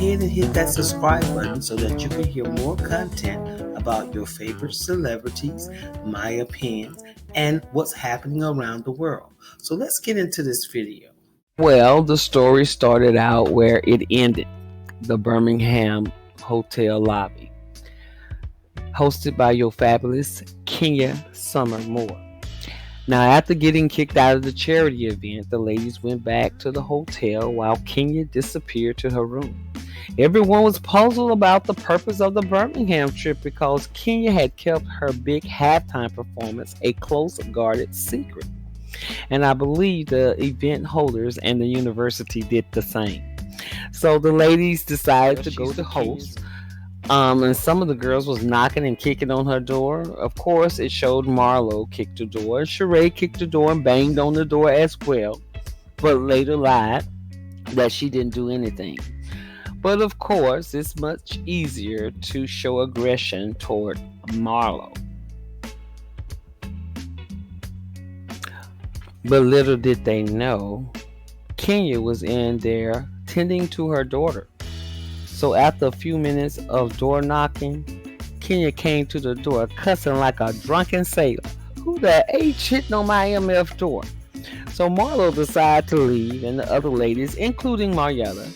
ahead and hit that subscribe button so that you can hear more content about your favorite celebrities, my opinions, and what's happening around the world. So let's get into this video. Well, the story started out where it ended, the Birmingham hotel lobby, hosted by your fabulous Kenya Summer Moore. Now, after getting kicked out of the charity event, the ladies went back to the hotel while Kenya disappeared to her room. Everyone was puzzled about the purpose of the Birmingham trip because Kenya had kept her big halftime performance a close guarded secret. And I believe the event holders and the university did the same. So the ladies decided to go to host. And some of the girls was knocking and kicking on her door. Of course, it showed Marlo kicked the door. Sheree kicked the door and banged on the door as well, but later lied that she didn't do anything. But of course, it's much easier to show aggression toward Marlo. But little did they know, Kenya was in there tending to her daughter. So after a few minutes of door knocking, Kenya came to the door cussing like a drunken sailor. Who the H hitting on my MF door? So Marlo decided to leave, and the other ladies, including Marietta,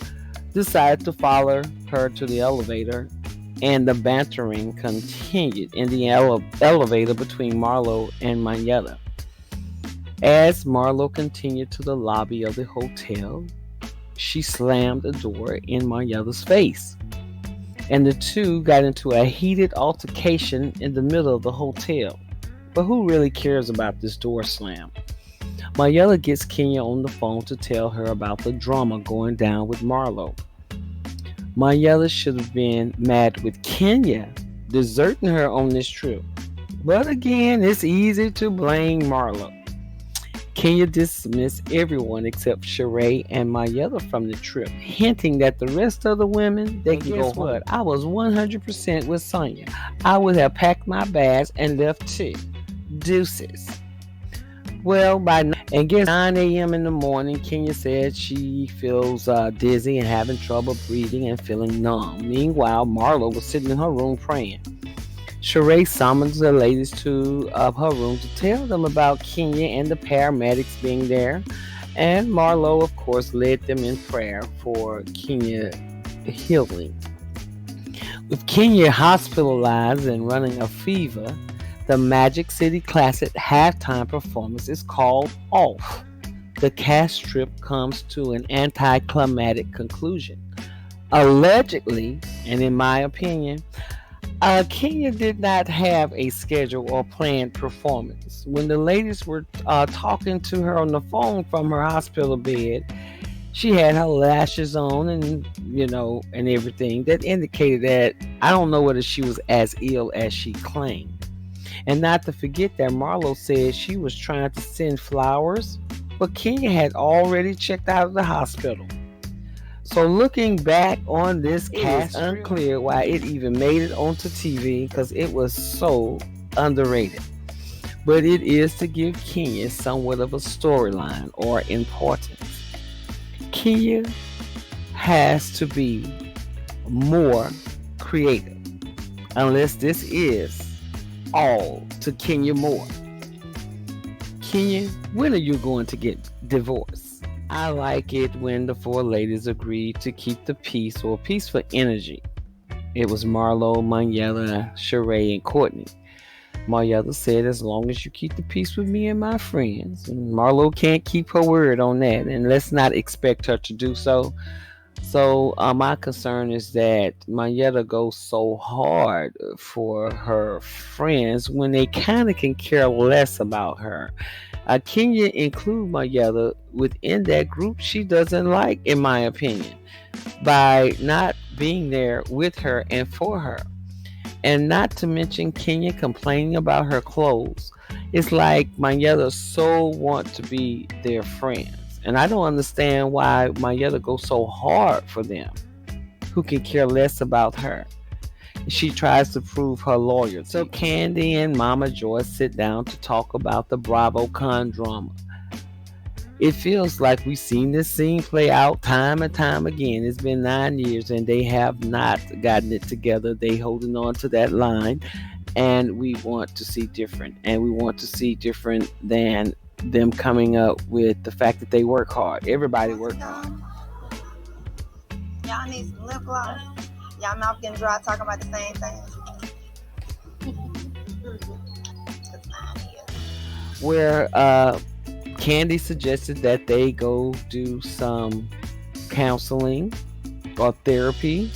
decided to follow her to the elevator, and the bantering continued in the elevator between Marlo and Marietta. As Marlo continued to the lobby of the hotel, she slammed the door in Marietta's face, and the two got into a heated altercation in the middle of the hotel. But who really cares about this door slam? Marietta gets Kenya on the phone to tell her about the drama going down with Marlo. Marietta should have been mad with Kenya deserting her on this trip. But again, it's easy to blame Marlo. Kenya dismissed everyone except Sheree and Marietta from the trip, hinting that the rest of the women, they can go home. I was 100% with Sonia. I would have packed my bags and left too. Deuces. Well, by 9 a.m. in the morning, Kenya said she feels dizzy and having trouble breathing and feeling numb. Meanwhile, Marlo was sitting in her room praying. Sheree summons the ladies to her room to tell them about Kenya and the paramedics being there. And Marlo, of course, led them in prayer for Kenya healing. With Kenya hospitalized and running a fever, the Magic City Classic halftime performance is called off. The cast trip comes to an anticlimactic conclusion. Allegedly, and in my opinion, Kenya did not have a schedule or planned performance. When the ladies were talking to her on the phone from her hospital bed, she had her lashes on and everything that indicated that I don't know whether she was as ill as she claimed. And not to forget that Marlo said she was trying to send flowers, but Kenya had already checked out of the hospital. So looking back on this cast, it's unclear why it even made it onto TV because it was so underrated. But it is to give Kenya somewhat of a storyline or importance. Kenya has to be more creative, unless this is all to Kenya Moore. Kenya, when are you going to get divorced? I like it when the four ladies agreed to keep the peace or peaceful energy. It was Marlo, Marietta, Sheree, and Courtney. Marietta said, as long as you keep the peace with me and my friends. And Marlo can't keep her word on that, and let's not expect her to do so. So my concern is that Marietta goes so hard for her friends when they kind of can care less about her. Kenya include Marietta within that group she doesn't like, in my opinion, by not being there with her and for her. And not to mention Kenya complaining about her clothes. It's like Marietta so want to be their friends. And I don't understand why Marietta goes so hard for them, who can care less about her. She tries to prove her loyalty. So Candy and Mama Joy sit down to talk about the BravoCon drama. It feels like we've seen this scene play out time and time again. It's been 9 years and they have not gotten it together. They holding on to that line, and we want to see different. And we want to see different than them coming up with the fact that they work hard. Everybody work hard. Y'all need some lip gloss. Y'all mouth getting dry talking about the same thing. Where Candy suggested that they go do some counseling or therapy,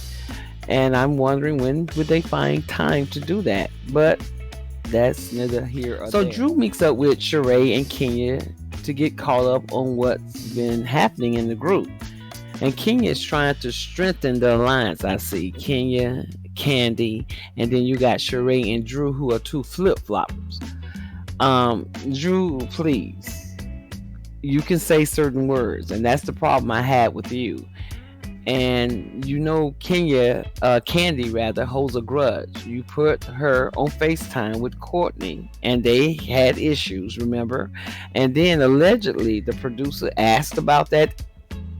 and I'm wondering when would they find time to do that. But that's neither here or there. So Drew meets up with Sheree and Kenya to get caught up on what's been happening in the group. And Kenya is trying to strengthen the alliance. I see Kenya, Candy, and then you got Sheree and Drew, who are two flip-floppers. Drew, please, you can say certain words, and that's the problem I had with you. And you know, Candy rather, holds a grudge. You put her on FaceTime with Courtney, and they had issues, remember? And then allegedly, the producer asked about that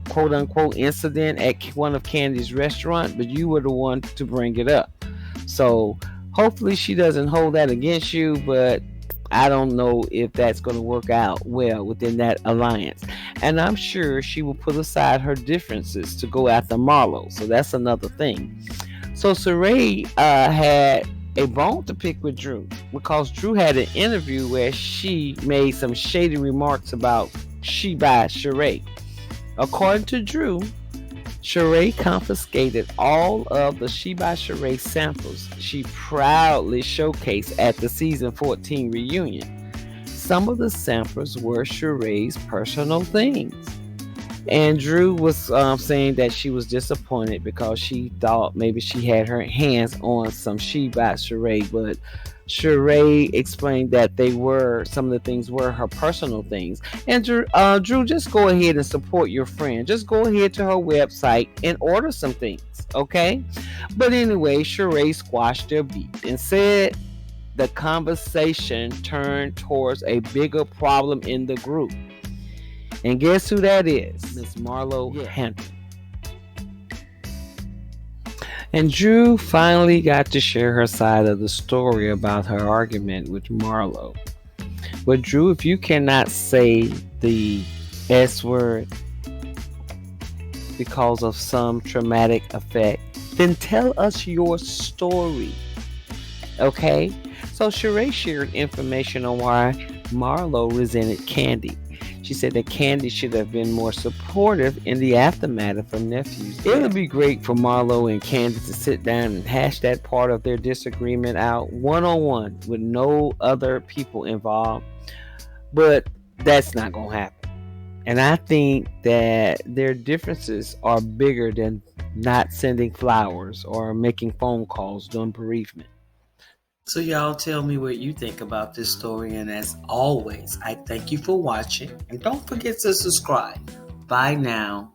quote unquote incident at one of Candy's restaurant, but you were the one to bring it up. So hopefully she doesn't hold that against you, but I don't know if that's going to work out well within that alliance. And I'm sure she will put aside her differences to go after Marlo. So that's another thing. So Saray had a bone to pick with Drew because Drew had an interview where she made some shady remarks about She by Sheree. According to Drew, Sheree confiscated all of the She by Sheree samples she proudly showcased at the season 14 reunion. Some of the samples were Sheree's personal things. And Drew was saying that she was disappointed because she thought maybe she had her hands on some She by Sheree, but Sheree explained that some of the things were her personal things. And Drew, just go ahead and support your friend. Just go ahead to her website and order some things, okay? But anyway, Sheree squashed their beef and said the conversation turned towards a bigger problem in the group. And guess who that is? Miss Marlo Hampton. And Drew finally got to share her side of the story about her argument with Marlo. But Drew, if you cannot say the S word because of some traumatic effect, then tell us your story. Okay? So Sheree shared information on why Marlo resented Candy. She said that Candy should have been more supportive in the aftermath of her nephew's. It would be great for Marlo and Candy to sit down and hash that part of their disagreement out one-on-one with no other people involved. But that's not going to happen. And I think that their differences are bigger than not sending flowers or making phone calls during bereavement. So y'all tell me what you think about this story, and as always, I thank you for watching, and don't forget to subscribe. Bye now.